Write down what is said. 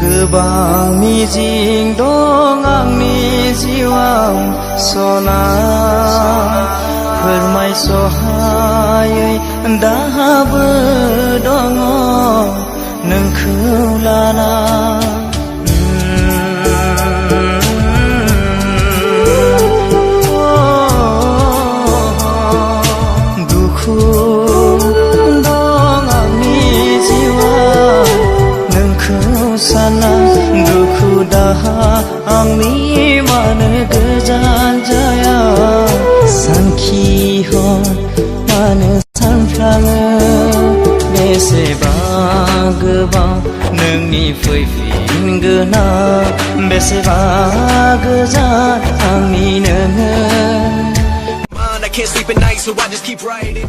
गोबां मिजिं दं आंनि जिउआव सना फोरमायसहायै दाहाबो दङ नोंखौ लाना दुखु दं आंनि जिउआव नोंखौ साना दुखु दाहा आंनि मानो गोजान जाया सानखिहर मानो सानफ्लाङो बेसेबा गोबां नोंनि फैफिनगोना बेसेबा गोजान आंनि नोङो I can't sleep at night, so I just keep writing.